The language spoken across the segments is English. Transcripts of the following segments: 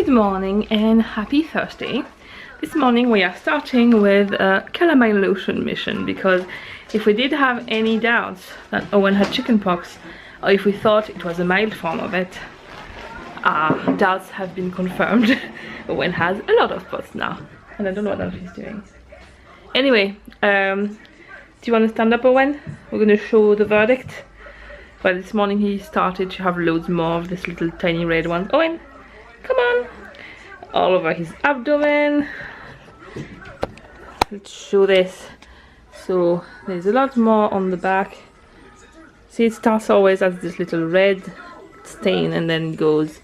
Good morning and happy Thursday. This morning we are starting with a calamine lotion mission, because if we did have any doubts that Owen had chickenpox, or if we thought it was a mild form of it, our doubts have been confirmed. Owen has a lot of spots now, and I don't know what else he's doing. Anyway, do you want to stand up, Owen? We're going to show the verdict. Well, this morning he started to have loads more of this little tiny red ones. Owen, come on! All over his abdomen. Let's show this. So there's a lot more on the back. See, it starts always as this little red stain and then it goes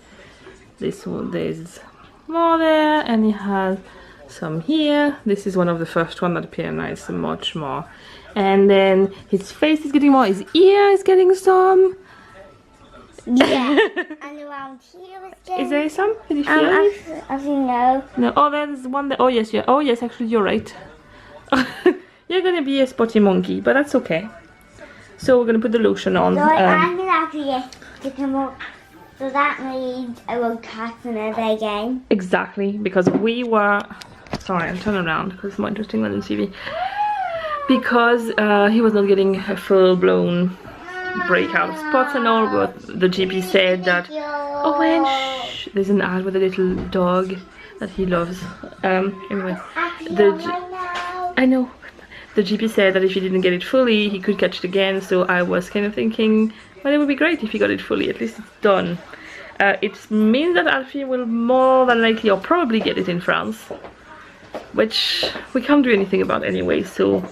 this one. There's more there, and he has some here. This is one of the first one that appear nice, much more. And then his face is getting more, his ear is getting some. Yeah, and around here is getting... Is there some? Can you feel it? I think no. No, oh, there's one there. Oh yes, yeah. Oh yes, actually you're right. You're gonna be a spotty monkey, but that's okay. So we're gonna put the lotion on. So I'm gonna have to get chicken up. So that means I won't catch them ever again. Exactly, because we were... Sorry, I'll turn around because it's more interesting than on TV. Because he was not getting a full-blown breakout of spots and all, but the GP said that... Oh, and shh, there's an ad with a little dog that he loves. Anyway, I know. The GP said that if he didn't get it fully, he could catch it again, so I was kind of thinking, well, it would be great if he got it fully, at least it's done. It means that Alfie will more than likely or probably get it in France, which we can't do anything about anyway, so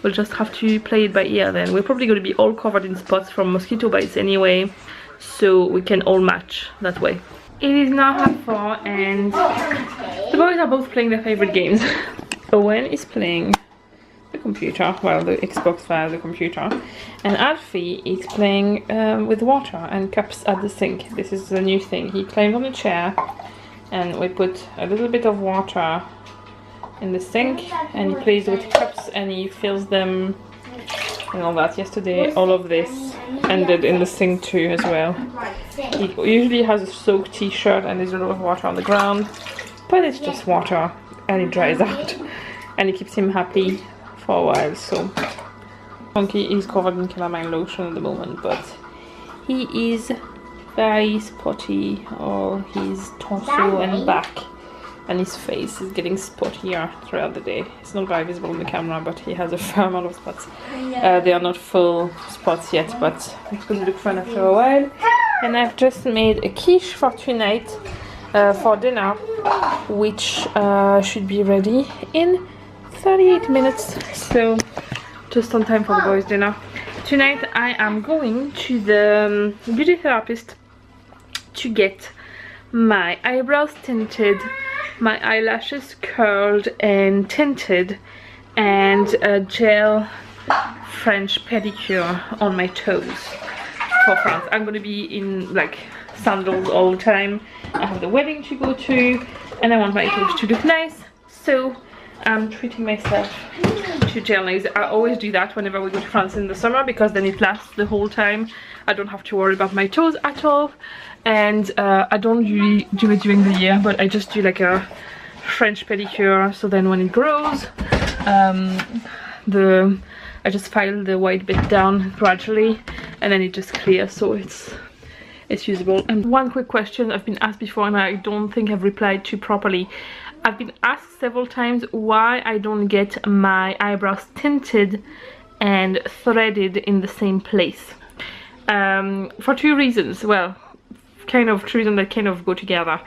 we'll just have to play it by ear then. We're probably going to be all covered in spots from mosquito bites anyway, so we can all match that way. It is now 4:30 and the boys are both playing their favorite games. Owen is playing the computer, well, the Xbox via the computer, and Alfie is playing with water and cups at the sink. This is the new thing. He climbed on the chair and we put a little bit of water in the sink and he plays with cups and he fills them and all that. Yesterday all of this ended in the sink too as well. He usually has a soaked t-shirt and there's a lot of water on the ground, but it's just water and it dries out and it keeps him happy for a while. So Monkey is covered in calamine lotion at the moment, but he is very spotty, all his torso and back, and his face is getting spottier throughout the day. It's not very visible on the camera, but he has a fair amount of spots. They are not full spots yet, but it's going to look fun after a while. And I've just made a quiche for tonight for dinner, which should be ready in 38 minutes, so just on time for the boys' dinner. Tonight I am going to the beauty therapist to get my eyebrows tinted, my eyelashes curled and tinted, and a gel French pedicure on my toes for France. I'm going to be in like sandals all the time. I have the wedding to go to and I want my toes to look nice, so I'm treating myself to gel nails. I always do that whenever we go to France in the summer, because then it lasts the whole time. I don't have to worry about my toes at all, and I don't really do it during the year, but I just do like a French pedicure, so then when it grows, I just file the white bit down gradually and then it just clears, so it's usable. And one quick question I've been asked before and I don't think I've replied to properly. I've been asked several times why I don't get my eyebrows tinted and threaded in the same place. For two reasons. Well, kind of two reasons that kind of go together.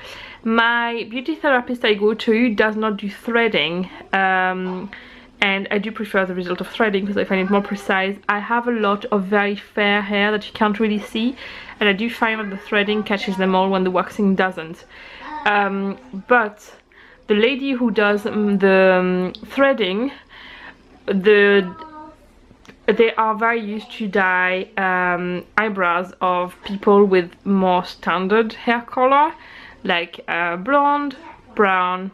My beauty therapist I go to does not do threading, and I do prefer the result of threading because I find it more precise. I have a lot of very fair hair that you can't really see, and I do find that the threading catches them all when the waxing doesn't. But the lady who does the threading, they are very used to dye eyebrows of people with more standard hair color, like blonde, brown,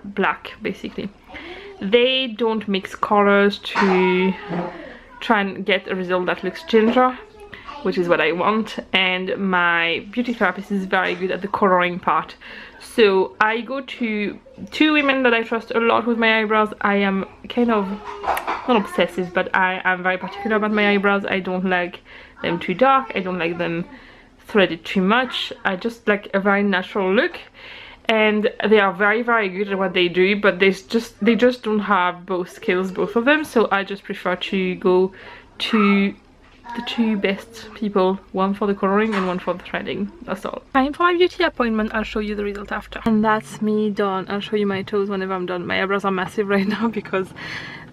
black, basically. They don't mix colors to try and get a result that looks ginger. which is what I want, and my beauty therapist is very good at the coloring part. So I go to 2 women that I trust a lot with my eyebrows. I am kind of not obsessive, but I am very particular about my eyebrows. I don't like them too dark, I don't like them threaded too much. I just like a very natural look, and they are very good at what they do, but they just don't have both skills, both of them. So I just prefer to go to the 2 best people, one for the coloring and one for the threading. That's all. Time for my beauty appointment. I'll show you the result after. And that's me done. I'll show you my toes whenever I'm done. My eyebrows are massive right now because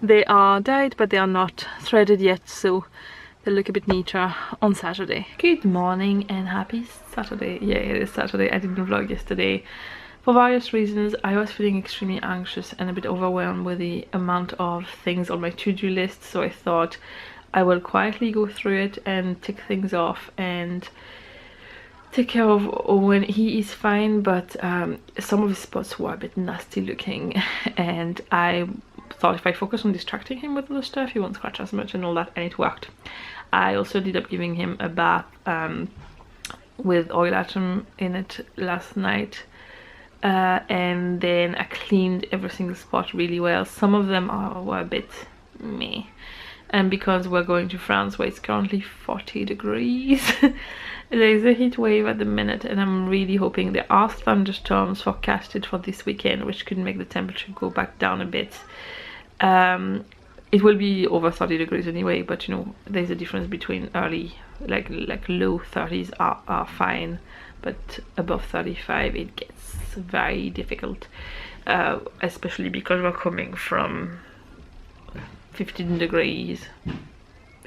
they are dyed, but they are not threaded yet, so they look a bit neater on Saturday. Good morning and happy Saturday. Yeah, it is Saturday. I didn't vlog yesterday for various reasons. I was feeling extremely anxious and a bit overwhelmed with the amount of things on my to-do list, so I thought I will quietly go through it and tick things off and take care of Owen. He is fine, but some of his spots were a bit nasty looking, and I thought if I focus on distracting him with other stuff, he won't scratch as much and all that, and it worked. I also ended up giving him a bath with oil atom in it last night, and then I cleaned every single spot really well. Some of them were a bit meh. And because we're going to France where it's currently 40 degrees, there's a heat wave at the minute, and I'm really hoping there are thunderstorms forecasted for this weekend, which could make the temperature go back down a bit. It will be over 30 degrees anyway, but you know, there's a difference between early, like low 30s are fine, but above 35 it gets very difficult, especially because we're coming from 15 degrees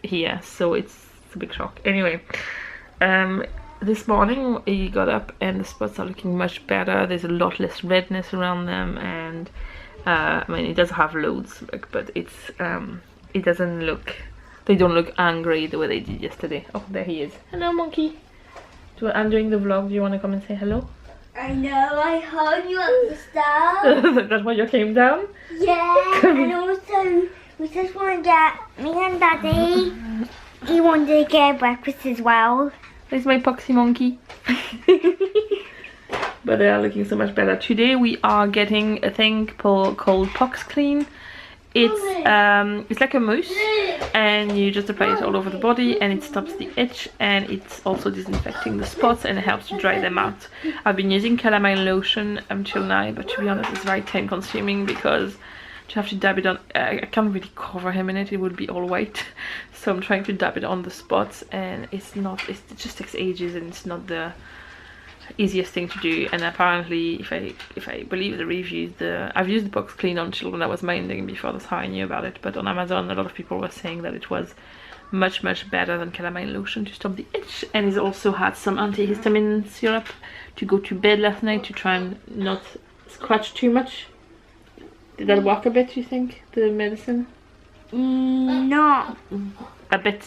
here, so it's a big shock. Anyway, this morning he got up and the spots are looking much better. There's a lot less redness around them, and I mean, it does have loads, but it's it doesn't look, they don't look angry the way they did yesterday. Oh, there he is. Hello, monkey. I'm doing the vlog. Do you want to come and say hello? I know, I heard you at the start. That's why you came down? Yeah, and also we just want to get, me and Daddy, he wanted to get breakfast as well. There's my poxy monkey. But they are looking so much better. Today we are getting a thing called Pox Clean. It's like a mousse, and you just apply it all over the body, and it stops the itch, and it's also disinfecting the spots and it helps to dry them out. I've been using calamine lotion until now, but to be honest it's very time consuming because you have to dab it on. I can't really cover him in it, it would be all white, so I'm trying to dab it on the spots, and it just takes ages, and it's not the easiest thing to do. And apparently, if I believe the reviews, I've used the Pox Clean on children I was minding before, that's how I knew about it, but on Amazon a lot of people were saying that it was much better than calamine lotion to stop the itch. And he's also had some antihistamine syrup to go to bed last night to try and not scratch too much. Did that work a bit, you think, the medicine? No. A bit?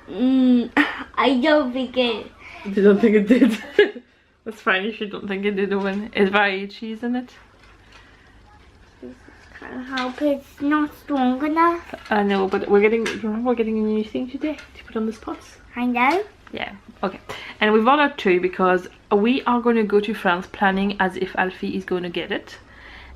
I don't think it. You don't think it did? That's fine if you don't think it did, Owen. It's very itchy, isn't it? Can't help it. It's not strong enough. I know, but we're getting a new thing today to put on the spots. I know. Yeah, okay. And we've ordered 2 because we are going to go to France planning as if Alfie is going to get it.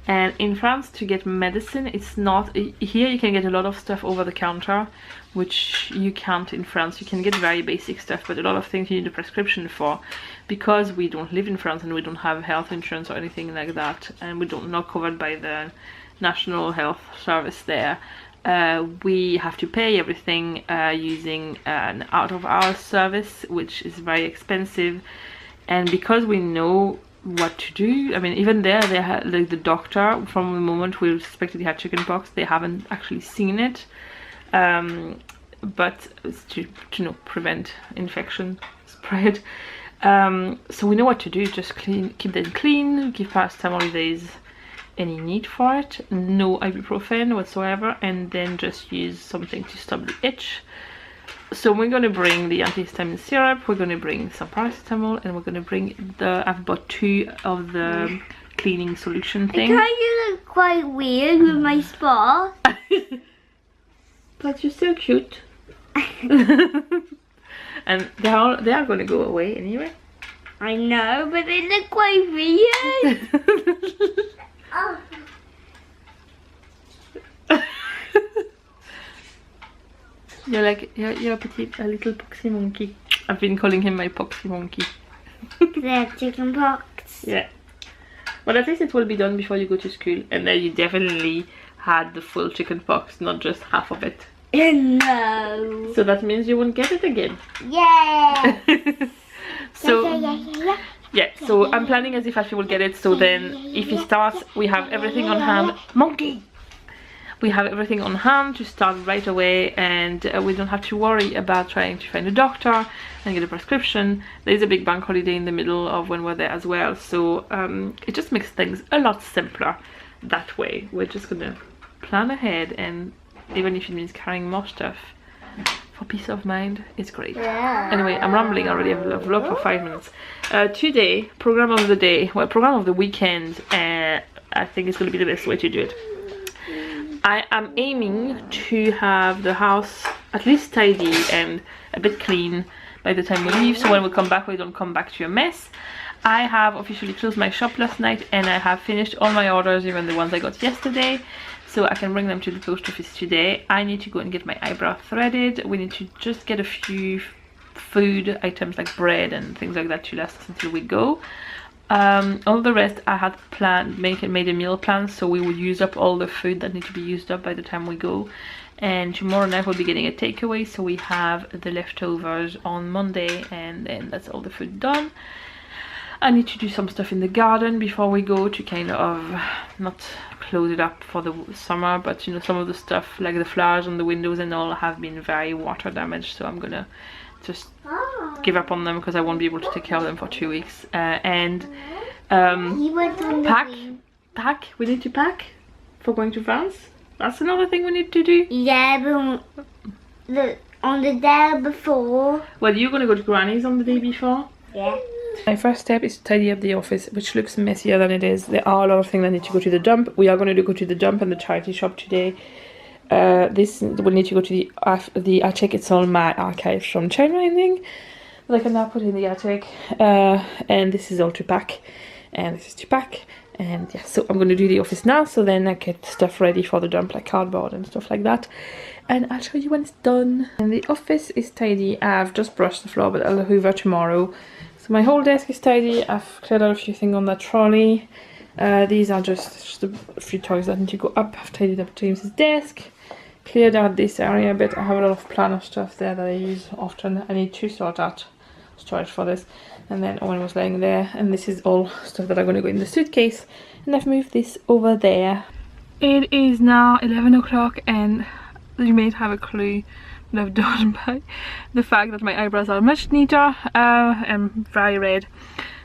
And in France, to get medicine, it's not, here you can get a lot of stuff over the counter, which you can't in France. You can get very basic stuff, but a lot of things you need a prescription for. Because we don't live in France and we don't have health insurance or anything like that, and we don't not covered by the National Health Service there, we have to pay everything using an out-of-hours service, which is very expensive. And because we know what to do, I mean, even there they had, like, the doctor, from the moment we suspected he had chickenpox, they haven't actually seen it, but it's to you know, prevent infection spread. So we know what to do. Just keep them clean, give paracetamol if there is any need for it, no ibuprofen whatsoever, and then just use something to stop the itch. So we're going to bring the antihistamine syrup, we're going to bring some paracetamol, and we're going to bring I've bought 2 of the cleaning solution thing. I kind of look quite weird with my spot. But you're so cute. and they are going to go away anyway. I know, but they look quite weird. Oh. You're like you're a little poxy monkey. I've been calling him my poxy monkey. The chickenpox. Yeah. Well, at least it will be done before you go to school, and then you definitely had the full chickenpox, not just half of it. No. So that means you won't get it again. Yeah. So Yeah. yeah, so I'm planning as if I will get it. So then, if it starts, we have everything on hand. Monkey. We have everything on hand to start right away, and we don't have to worry about trying to find a doctor and get a prescription. There is a big bank holiday in the middle of when we're there as well, so it just makes things a lot simpler that way. We're just gonna plan ahead, and even if it means carrying more stuff for peace of mind, it's great. Yeah. Anyway, I'm rambling already. I've vlogged for 5 minutes. Today, program of the day, well, program of the weekend, I think it's gonna be the best way to do it. I am aiming to have the house at least tidy and a bit clean by the time we leave, so when we come back we don't come back to a mess. I have officially closed my shop last night, and I have finished all my orders, even the ones I got yesterday, so I can bring them to the post office today. I need to go and get my eyebrow threaded. We need to just get a few food items like bread and things like that to last us until we go. All the rest I had planned, made a meal plan, so we would use up all the food that need to be used up by the time we go. And tomorrow night we'll be getting a takeaway, so we have the leftovers on Monday, and then that's all the food done. I need to do some stuff in the garden before we go to kind of not close it up for the summer, but you know, some of the stuff like the flowers on the windows and all have been very water damaged, so I'm gonna just give up on them because I won't be able to take care of them for 2 weeks. And pack. We need to pack for going to France. That's another thing we need to do. Yeah, but on the day before. Well, you're gonna go to Granny's on the day before. Yeah. My first step is to tidy up the office, which looks messier than it is. There are a lot of things that need to go to the dump. We are going to go to the dump and the charity shop today. This will need to go to the attic. It's all my archives from China, I think, that I can now put in the attic. And this is all to pack, and this is to pack. And yeah, so I'm going to do the office now, so then I get stuff ready for the dump, like cardboard and stuff like that. And I'll show you when it's done. And the office is tidy. I've just brushed the floor, but I'll hoover tomorrow. So my whole desk is tidy. I've cleared out a few things on that trolley. These are just a few toys that need to go up. I've tidied up James's desk, cleared out this area a bit. I have a lot of planner stuff there that I use often. I need to sort out storage for this. And then Owen was laying there, and this is all stuff that are going to go in the suitcase. And I've moved this over there. It is now 11 o'clock, and you may have a clue what I've done by the fact that my eyebrows are much neater and very red.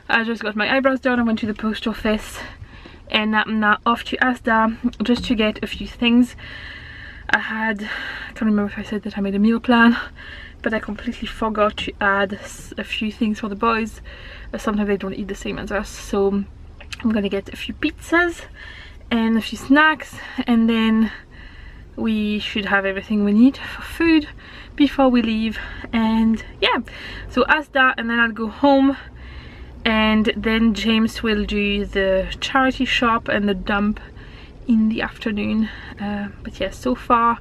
I just got my eyebrows done. I went to the post office, and I'm now off to Asda just to get a few things. I can't remember if I said that I made a meal plan, but I completely forgot to add a few things for the boys. Sometimes they don't eat the same as us, so I'm gonna get a few pizzas and a few snacks, and then we should have everything we need for food before we leave. And yeah, so Asda, and then I'll go home, and then James will do the charity shop and the dump in the afternoon. But yeah, so far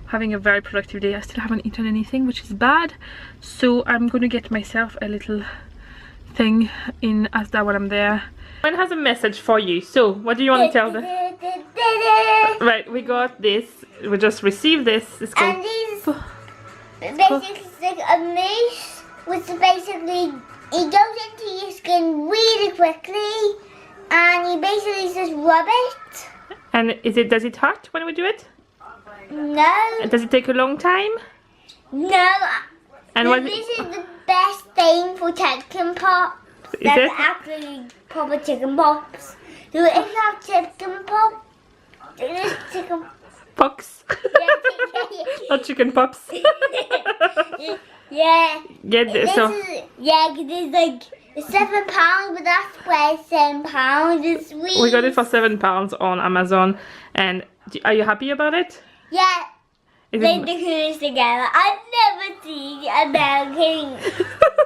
having a very productive day. I still haven't eaten anything, which is bad, so I'm gonna get myself a little thing in Asda when I'm there. One has a message for you, so what do you want to tell them? Right, we got this, we just received this. It's called, and these basically like a mousse, which is basically it goes into your skin really quickly, and you basically just rub it. And does it hurt when we do it? No. And does it take a long time? No. And but this is the best thing for chickenpox. That's actually proper chickenpox. So if you have chickenpox, this chicken pox. Not chicken pops. Yeah. Get this. So Yeah, it's like £7, but that's why £7 is sweet. We got it for £7 on Amazon, and are you happy about it? Yeah. Is Like it... the cruise together. I've never seen American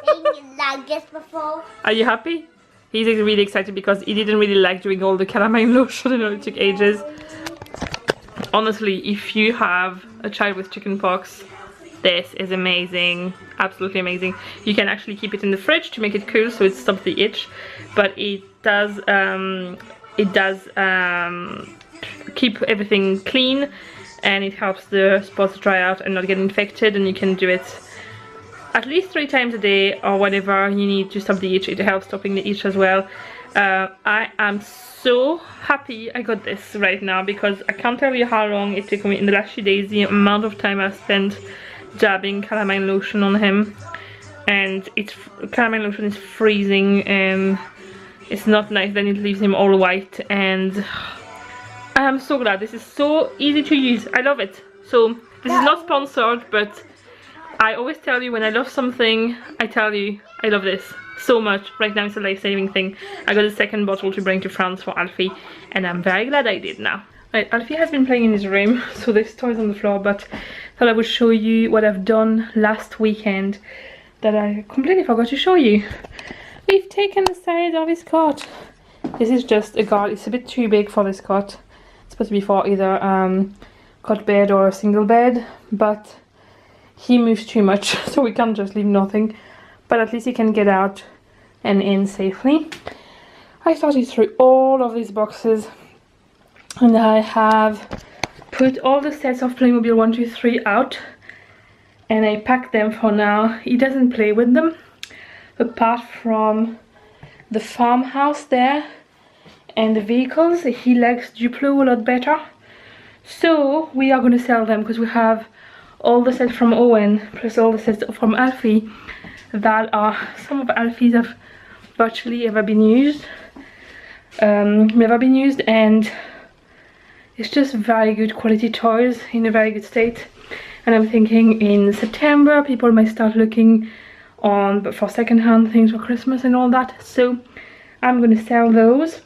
thing like this before. Are you happy? He's really excited because he didn't really like doing all the calamine lotion, you know, it took ages. Honestly, if you have a child with chickenpox, this is amazing, absolutely amazing. You can actually keep it in the fridge to make it cool so it stops the itch, but it does keep everything clean, and it helps the spots dry out and not get infected, and you can do it at least 3 times a day or whatever you need to stop the itch. It helps stopping the itch as well. I am so happy I got this right now because I can't tell you how long it took me in the last few days, the amount of time I've spent dabbing calamine lotion on him, and calamine lotion is freezing and it's not nice. Then it leaves him all white, and I am so glad. This is so easy to use. I love it. So this is not sponsored, but I always tell you when I love something, I tell you I love this so much. Right now it's a life-saving thing. I got a second bottle to bring to France for Alfie, and I'm very glad I did now. Right, Alfie has been playing in his room, so there's toys on the floor, but I thought I would show you what I've done last weekend that I completely forgot to show you. We've taken the size of his cot. This is just a guard. It's a bit too big for this cot. It's supposed to be for either cot bed or a single bed, but he moves too much, so we can't just leave nothing. But at least he can get out and in safely. I sorted through all of these boxes, and I have put all the sets of Playmobil 1, 2, 3 out, and I packed them for now. He doesn't play with them, apart from the farmhouse there and the vehicles. He likes Duplo a lot better, so we are going to sell them because we have all the sets from Owen plus all the sets from Alfie that are some of Alfie's have virtually never been used, and it's just very good quality toys in a very good state. And I'm thinking in September people might start looking on for second-hand things for Christmas and all that, so I'm going to sell those.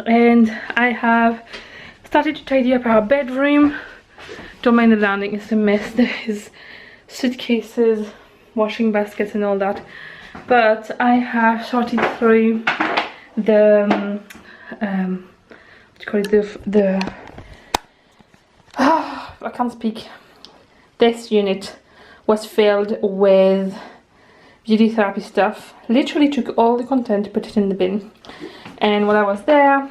And I have started to tidy up our bedroom. Don't mind the landing, it's a mess. There's suitcases, washing baskets and all that, but I have sorted through the what do you call it, I can't speak. This unit was filled with beauty therapy stuff. Literally took all the content, put it in the bin, and while I was there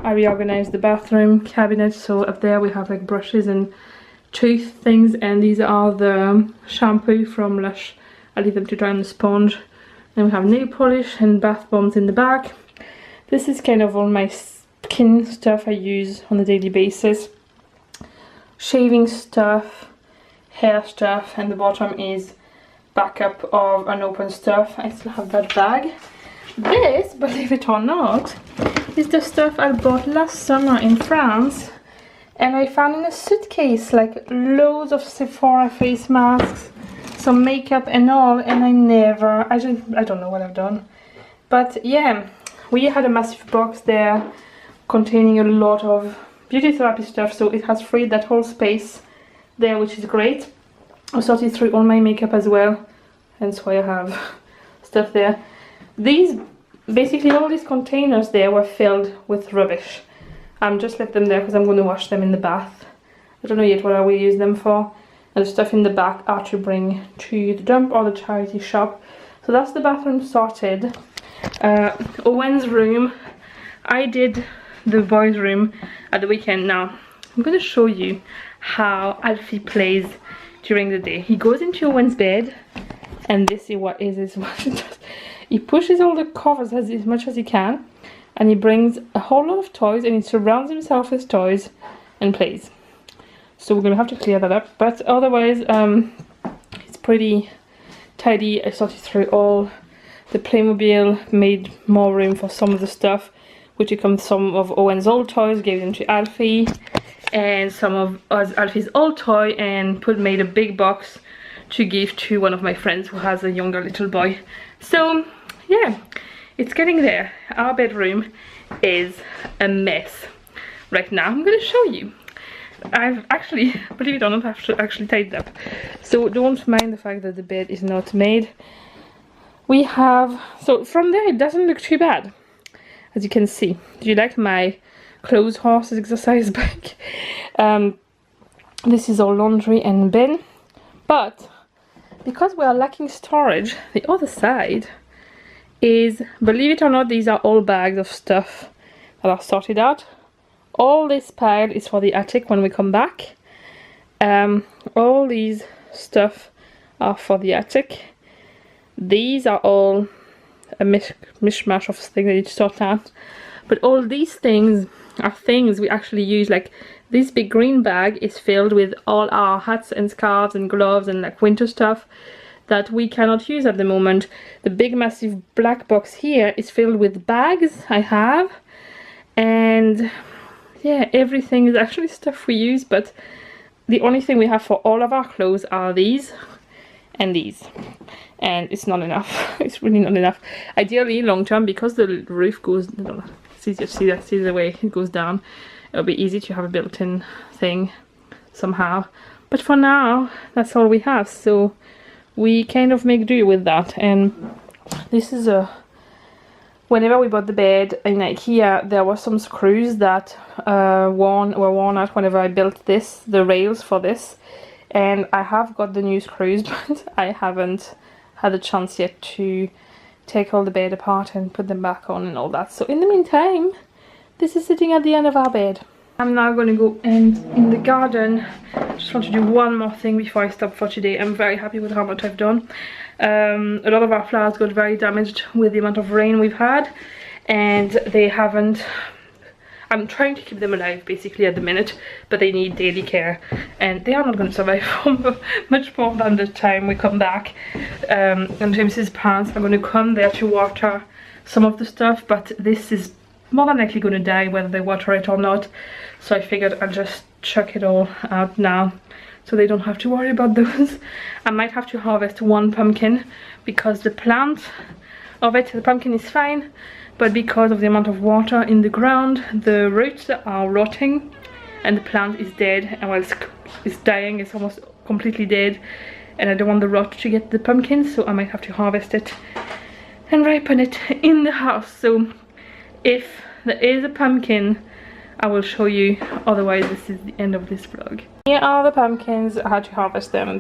I reorganized the bathroom cabinet. So up there we have like brushes and tooth things, and these are the shampoo from Lush. I leave them to dry on the sponge. Then we have nail polish and bath bombs in the back. This is kind of all my skin stuff I use on a daily basis. Shaving stuff, hair stuff, and the bottom is backup of unopened stuff. I still have that bag. This, believe it or not, is the stuff I bought last summer in France, and I found in a suitcase, like loads of Sephora face masks, some makeup and all, and I don't know what I've done. But yeah, we had a massive box there containing a lot of beauty therapy stuff, so it has freed that whole space there, which is great. I sorted through all my makeup as well, hence why I have stuff there. Basically all these containers there were filled with rubbish. Just left them there because I'm going to wash them in the bath. I don't know yet what I will use them for. And the stuff in the back are to bring to the dump or the charity shop. So that's the bathroom sorted. Owen's room, I did the boys' room at the weekend. Now I'm going to show you how Alfie plays during the day. He goes into Owen's bed, and this is what is what he does. He pushes all the covers as much as he can, and he brings a whole lot of toys, and he surrounds himself with toys and plays. So we're gonna have to clear that up, but otherwise it's pretty tidy. I sorted through all the Playmobil, made more room for some of the stuff, which becomes some of Owen's old toys, gave them to Alfie, and some of Alfie's old toy, and made a big box to give to one of my friends who has a younger little boy. So yeah, it's getting there. Our bedroom is a mess right now. I'm going to show you. I've actually, believe it or not, I've actually tidied up. So don't mind the fact that the bed is not made. We have, so from there it doesn't look too bad, as you can see. Do you like my clothes horse exercise bag? This is all laundry and bin, but because we are lacking storage, the other side is, believe it or not, these are all bags of stuff that are sorted out. All this pile is for the attic when we come back. All these stuff are for the attic. These are all a mishmash of things that you sort out. But all these things are things we actually use. Like this big green bag is filled with all our hats and scarves and gloves and like winter stuff that we cannot use at the moment. The big massive black box here is filled with bags I have. And yeah, everything is actually stuff we use, but the only thing we have for all of our clothes are these and these, and it's not enough. It's really not enough. Ideally long term, because the roof goes, it's easier to see the way it goes down, it'll be easy to have a built-in thing somehow, but for now that's all we have, so we kind of make do with that. And this is a, whenever we bought the bed in IKEA, there were some screws that were worn out whenever I built this, the rails for this, and I have got the new screws, but I haven't had a chance yet to take all the bed apart and put them back on and all that. So in the meantime, this is sitting at the end of our bed. I'm now going to go and in the garden. Just want to do one more thing before I stop for today. I'm very happy with how much I've done. A lot of our flowers got very damaged with the amount of rain we've had, and they haven't, I'm trying to keep them alive basically at the minute, but they need daily care and they are not going to survive for much more than the time we come back. And James's parents are going to come there to water some of the stuff, but this is more than likely going to die whether they water it or not, so I figured I'll just chuck it all out now so they don't have to worry about those. I might have to harvest one pumpkin because the plant of it, the pumpkin is fine, but because of the amount of water in the ground, the roots are rotting and the plant is dead, and well, it's dying, it's almost completely dead, and I don't want the rot to get the pumpkin, so I might have to harvest it and ripen it in the house. So if there is a pumpkin, I will show you, otherwise this is the end of this vlog. Here are the pumpkins. I had to harvest them,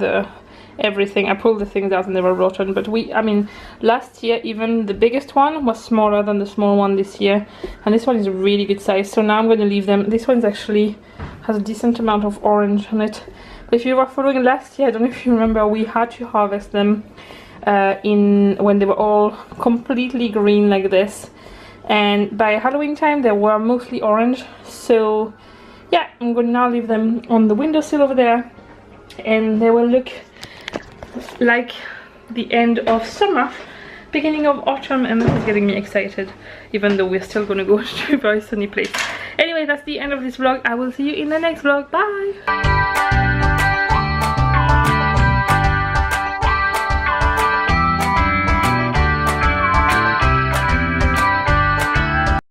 everything. I pulled the things out and they were rotten, but I mean last year even the biggest one was smaller than the small one this year, and this one is a really good size, so now I'm going to leave them. This one's actually has a decent amount of orange on it, but if you were following last year, I don't know if you remember, we had to harvest them when they were all completely green like this, and by Halloween time they were mostly orange. So yeah, I'm going to now leave them on the windowsill over there, and they will look like the end of summer, beginning of autumn, and this is getting me excited, even though we're still going to go to a very sunny place. Anyway, that's the end of this vlog. I will see you in the next vlog. Bye!